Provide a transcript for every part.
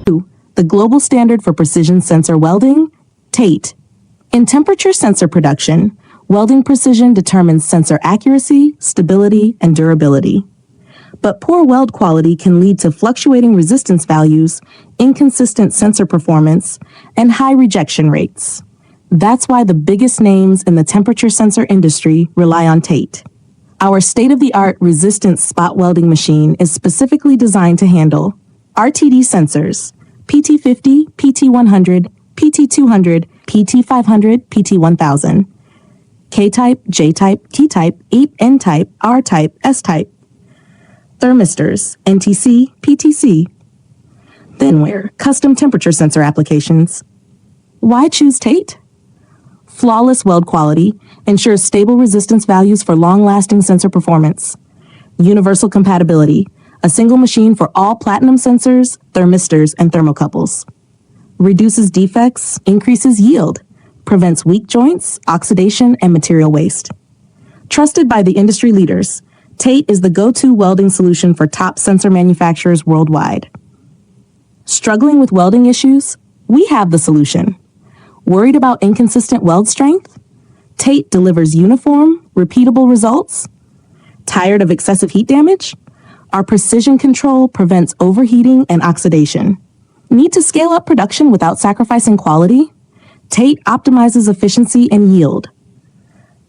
The global standard for precision sensor welding, TATE. In temperature sensor production, welding precision determines sensor accuracy, stability, and durability. But poor weld quality can lead to fluctuating resistance values, inconsistent sensor performance, and high rejection rates. That's why the biggest names in the temperature sensor industry rely on TATE. Our state-of-the-art resistance spot welding machine is specifically designed to handle RTD sensors, PT50, PT100, PT200, PT500, PT1000, K-type, J-type, T-type, N-type, R-type, S-type, thermistors, NTC, PTC. Then we're custom temperature sensor applications. Why choose TATE? Flawless weld quality ensures stable resistance values for long-lasting sensor performance. Universal compatibility, a single machine for all platinum sensors, thermistors, and thermocouples. Reduces defects, increases yield, prevents weak joints, oxidation, and material waste. Trusted by the industry leaders, TATE is the go-to welding solution for top sensor manufacturers worldwide. Struggling with welding issues? We have the solution. Worried about inconsistent weld strength? TATE delivers uniform, repeatable results. Tired of excessive heat damage? Our precision control prevents overheating and oxidation. Need to scale up production without sacrificing quality? TATE optimizes efficiency and yield.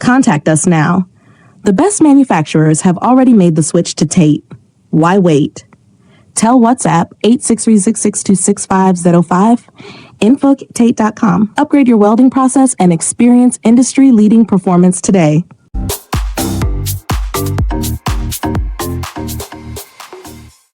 Contact us now. The best manufacturers have already made the switch to TATE. Why wait? Tell WhatsApp 863-662-6505, info@tate.com. Upgrade your welding process and experience industry-leading performance today.